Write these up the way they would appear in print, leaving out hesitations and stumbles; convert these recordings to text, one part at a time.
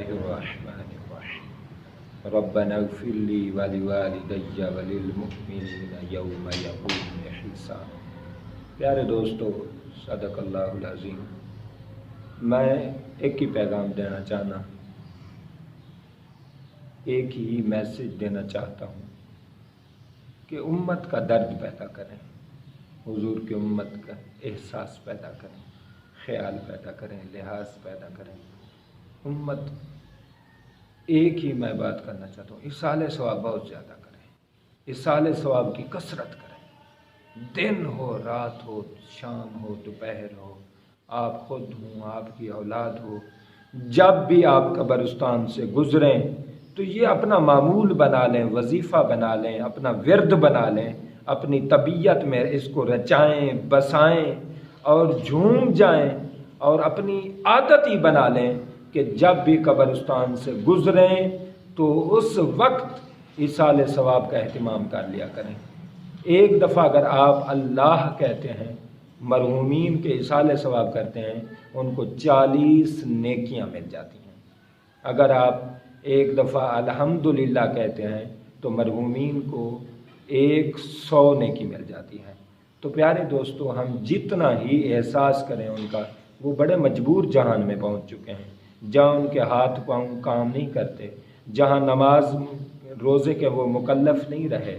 बिस्मिल्लाहिर्रहमानिर्रहीम रब्बना इग़फ़िर ली व लिवालिदैया व लिलमुअमिनीना यौम यक़ूमुल हिसाब। प्यारे दोस्तों, सदक़ल्लाहुल अज़ीम। मैं एक ही पैगाम देना चाहना, एक ही मैसेज देना चाहता हूँ कि उम्मत का दर्द पैदा करें, हुजूर की उम्मत का एहसास पैदा करें, ख्याल पैदा करें, लिहाज पैदा करें। उम्मत एक ही मैं बात करना चाहता हूँ, इसाले सवाब बहुत ज़्यादा करें, इसाले सवाब की कसरत करें। दिन हो, रात हो, शाम हो, दोपहर हो, आप खुद हों, आपकी औलाद हो, जब भी आप कब्रिस्तान से गुज़रें तो ये अपना मामूल बना लें, वजीफ़ा बना लें, अपना विर्द बना लें, अपनी तबीयत में इसको रचाएं, बसाएं और झूम जाएं और अपनी आदत ही बना लें कि जब भी कब्रिस्तान से गुज़रें तो उस वक्त इसाले सवाब का एहतिमाम कर लिया करें। एक दफ़ा अगर आप अल्लाह कहते हैं, मरहूमीन के इसाले सवाब करते हैं, उनको 40 नेकियां मिल जाती हैं। अगर आप एक दफ़ा अल्हम्दुलिल्लाह कहते हैं तो मरहूमीन को 100 नेकी मिल जाती है। तो प्यारे दोस्तों, हम जितना ही एहसास करें उनका, वो बड़े मजबूर जहान में पहुंच चुके हैं, जहाँ उनके हाथ पाँव काम नहीं करते, जहाँ नमाज रोज़े के वो मुकल्लफ नहीं रहे,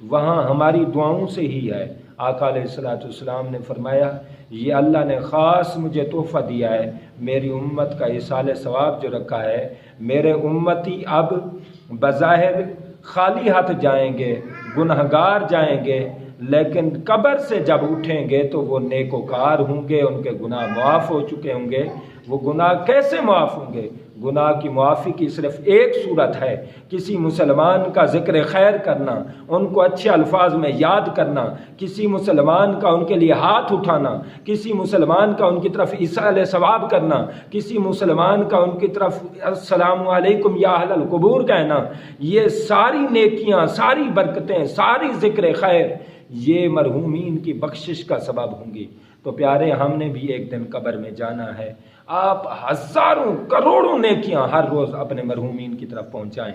वहाँ हमारी दुआओं से ही है। आका अलैहिस्सलाम ने फरमाया, ये अल्लाह ने ख़ास मुझे तोहफ़ा दिया है, मेरी उम्मत का इसाले सवाब जो रखा है, मेरे उम्मती अब बज़ाहिर खाली हाथ जाएंगे, गुनहगार जाएंगे, लेकिन कब्र से जब उठेंगे तो वो नेकोकार होंगे, उनके गुनाह मुआफ़ हो चुके होंगे। वो गुनाह कैसे मुआफ़ होंगे? गुनाह की मुआफ़ी की सिर्फ़ एक सूरत है, किसी मुसलमान का ज़िक्र खैर करना, उनको अच्छे अल्फाज में याद करना, किसी मुसलमान का उनके लिए हाथ उठाना, किसी मुसलमान का उनकी तरफ इसाले सवाब करना, किसी मुसलमान का उनकी तरफ अस्सलामु अलैकुम या अहलल कुबूर कहना। ये सारी नेकियां, सारी बरकतें, सारी ज़िक्र खैर ये मरहूमीन की बख्शिश का सबब होंगी। तो प्यारे, हमने भी एक दिन कब्र में जाना है। आप हज़ारों करोड़ों नेकियां हर रोज़ अपने मरहूमीन की तरफ पहुंचाएं।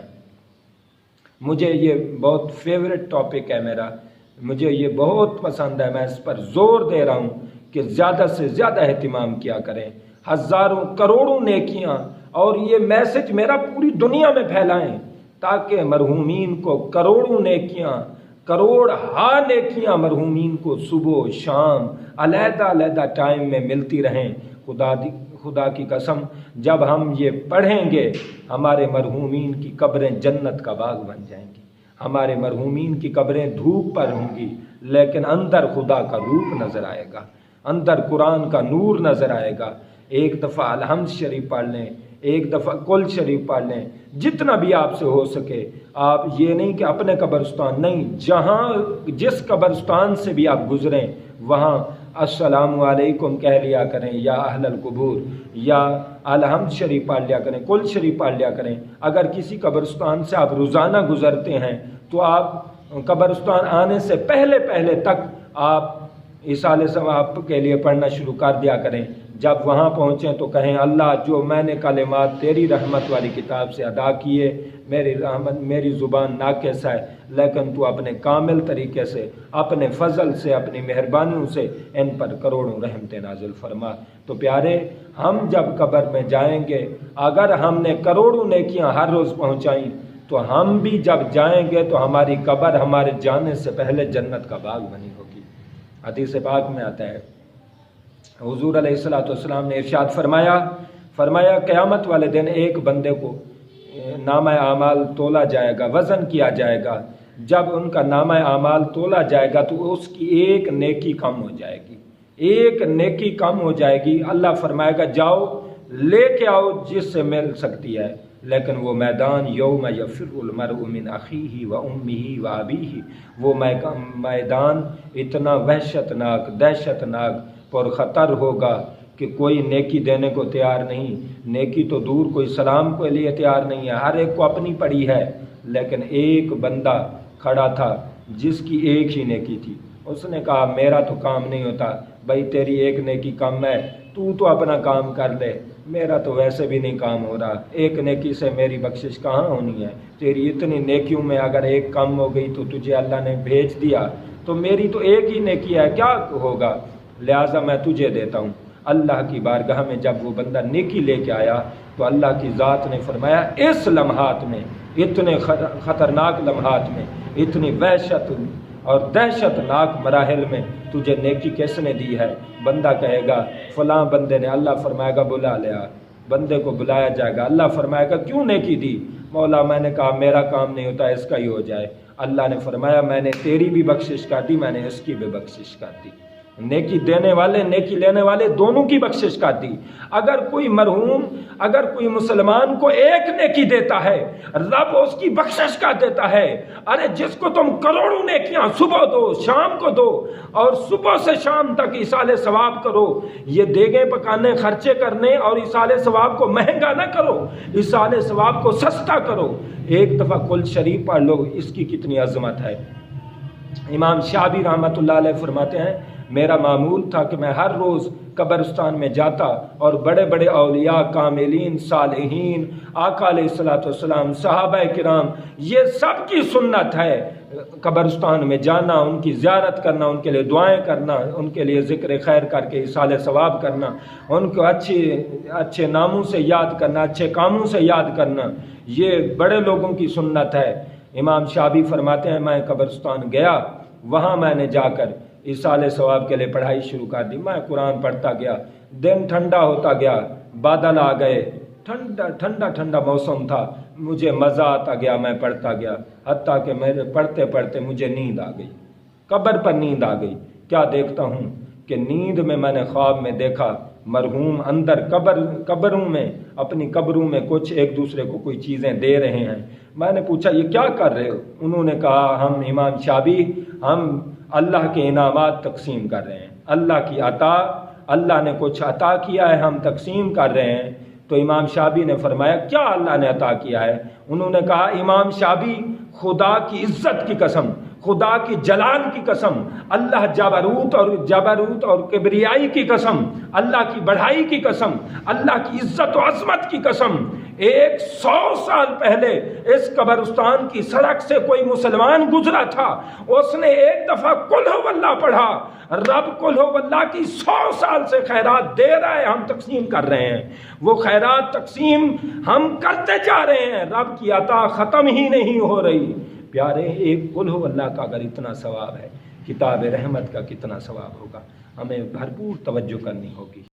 मुझे ये बहुत फेवरेट टॉपिक है मेरा, मुझे ये बहुत पसंद है। मैं इस पर ज़ोर दे रहा हूँ कि ज़्यादा से ज़्यादा एहतिमाम किया करें, हज़ारों करोड़ों नेकियां, और ये मैसेज मेरा पूरी दुनिया में फैलाएं ताकि मरहूमीन को करोड़ों नेकियां, करोड़ हा नेकियां मरहूमीन को सुबह शाम अलहदा अलहदा टाइम में मिलती रहें। खुदा की कसम, जब हम ये पढ़ेंगे हमारे मरहूमीन की कब्रें जन्नत का बाग बन जाएंगी। हमारे मरहूमीन की कब्रें धूप पर होंगी, लेकिन अंदर खुदा का रूप नज़र आएगा, अंदर कुरान का नूर नज़र आएगा। एक दफ़ा अलहम्द शरीफ पढ़ लें, एक दफ़ा कुल शरीफ पढ़ लें, जितना भी आपसे हो सके। आप ये नहीं कि अपने कब्रिस्तान नहीं, जहाँ जिस कब्रिस्तान से भी आप गुज़रें वहाँ अस्सलामु अलैकुम कह लिया करें, या अहलल कुबूर, या अलहम्द शरीफ पढ़ लिया करें, कुल शरीफ पढ़ लिया करें। अगर किसी कब्रिस्तान से आप रोज़ाना गुज़रते हैं तो आप कब्रिस्तान आने से पहले पहले तक आप इसाले सवाब के लिए पढ़ना शुरू कर दिया करें। जब वहाँ पहुँचें तो कहें, अल्लाह, जो मैंने कलिमात तेरी रहमत वाली किताब से अदा किए, मेरी ज़ुबान नाक़िस है, लेकिन तू अपने कामिल तरीके से, अपने फ़ज़ल से, अपनी मेहरबानियों से इन पर करोड़ों रहमतें नाज़िल फरमा। तो प्यारे, हम जब कब्र में जाएंगे, अगर हमने करोड़ों नेकियां हर रोज़ पहुँचाई, तो हम भी जब जाएंगे तो हमारी कब्र हमारे जाने से पहले जन्नत का बाग बनी होगी। हदीस पाक में आता है, हुज़ूर अलैहिस्सलाम ने इरशाद फरमाया क़यामत वाले दिन एक बंदे को नामा आमाल तोला जाएगा, वज़न किया जाएगा। जब उनका नामा आमाल तोला जाएगा तो उसकी एक नेकी कम हो जाएगी, एक नेकी कम हो जाएगी। अल्लाह फरमाएगा, जाओ लेके आओ जिससे मिल सकती है। लेकिन वो मैदान यौम यफ़िरुल मरउ मिन अख़ीही व उम्मिही व अबीही, वो मैदान इतना वहशतनाक, दहशतनाक, पुरख़तर होगा कि कोई नेकी देने को तैयार नहीं। नेकी तो दूर, कोई सलाम के लिए तैयार नहीं है, हर एक को अपनी पड़ी है। लेकिन एक बंदा खड़ा था जिसकी एक ही नेकी थी। उसने कहा, मेरा तो काम नहीं होता भाई, तेरी एक नेकी कम है, تو اپنا کام کر لے، میرا تو ویسے بھی نہیں کام ہو رہا، ایک نیکی سے میری بخشش کہاں ہونی ہے؟ تیری اتنی نیکیوں میں اگر ایک کم ہو گئی تو تجھے اللہ نے بھیج دیا، تو میری تو ایک ہی نیکی ہے، کیا ہوگا؟ لہٰذا میں تجھے دیتا ہوں۔ اللہ کی بارگاہ میں جب وہ بندہ نیکی لے کے آیا تو اللہ کی ذات نے فرمایا اس لمحات میں، اتنے خطرناک لمحات میں، اتنی وحشت اور دہشت ناک مراحل میں تجھے نیکی کس نے دی ہے؟ بندہ کہے گا فلاں بندے نے، اللہ فرمائے گا بلا لیا، بندے کو بلایا جائے گا، اللہ فرمائے گا کیوں نیکی دی؟ مولا میں نے کہا میرا کام نہیں ہوتا، اس کا ہی ہو جائے۔ اللہ نے فرمایا میں نے تیری بھی بخشش کر دی، میں نے اس کی بھی بخشش کر دی۔ نیکی دینے والے نیکی لینے والے دونوں کی بخشش کر دی۔ اگر کوئی مرحوم، اگر کوئی مسلمان کو ایک نیکی دیتا ہے، رب اس کی بخشش کر دیتا ہے۔ ارے جس کو تم کروڑوں نیکیاں صبح دو، شام کو دو، اور صبح سے شام تک ایصال ثواب کرو، یہ دیگیں پکانے، خرچے کرنے اور ایصال ثواب کو مہنگا نہ کرو، ایصال ثواب کو سستا کرو۔ ایک دفعہ کل شریف پڑھ لو، اس کی کتنی عظمت ہے۔ امام شعبی رحمۃ اللہ علیہ فرماتے ہیں میرا معمول تھا کہ میں ہر روز قبرستان میں جاتا اور بڑے بڑے اولیاء، کاملین، صالحین، آقا علیہ الصلوۃ والسلام، صحابہ کرام، یہ سب کی سنت ہے قبرستان میں جانا، ان کی زیارت کرنا، ان کے لیے دعائیں کرنا، ان کے لیے ذکر خیر کر کے ایصال ثواب کرنا، ان کو اچھے ناموں سے یاد کرنا، اچھے کاموں سے یاد کرنا، یہ بڑے لوگوں کی سنت ہے۔ امام شعبی فرماتے ہیں میں قبرستان گیا، وہاں میں نے جا کر ایصال ثواب کے لیے پڑھائی شروع کر دی۔ میں قرآن پڑھتا گیا، دن ٹھنڈا ہوتا گیا، بادل آ گئے، ٹھنڈا موسم تھا، مجھے مزہ آتا گیا، میں پڑھتا گیا، حتیٰ کہ میرے پڑھتے پڑھتے مجھے نیند آ گئی، قبر پر نیند آ گئی۔ کیا دیکھتا ہوں کہ نیند میں نے خواب میں دیکھا مرحوم اندر قبروں میں، اپنی قبروں میں کچھ ایک دوسرے کو کوئی چیزیں دے رہے ہیں۔ میں نے پوچھا یہ کیا کر رہے ہو؟ انہوں نے کہا ہم امام شعبی، ہم اللہ کے انعامات تقسیم کر رہے ہیں، اللہ کی عطا، اللہ نے کچھ عطا کیا ہے، ہم تقسیم کر رہے ہیں۔ تو امام شعبی نے فرمایا کیا اللہ نے عطا کیا ہے؟ انہوں نے کہا امام شعبی خدا کی عزت کی قسم، خدا کی جلال کی قسم، اللہ جبروت اور کبریائی کی قسم، اللہ کی بڑھائی کی قسم، اللہ کی عزت و عظمت کی قسم، 100 سال پہلے اس قبرستان کی سڑک سے کوئی مسلمان گزرا تھا، اس نے ایک دفعہ قل ہو اللہ پڑھا، رب قل ہو اللہ کی 100 سال سے خیرات دے رہا ہے، ہم تقسیم کر رہے ہیں، وہ خیرات تقسیم ہم کرتے جا رہے ہیں، رب کی عطا ختم ہی نہیں ہو رہی۔ پیارے ایک قل ہو اللہ کا اگر اتنا ثواب ہے، کتاب رحمت کا کتنا ثواب ہوگا؟ ہمیں بھرپور توجہ کرنی ہوگی۔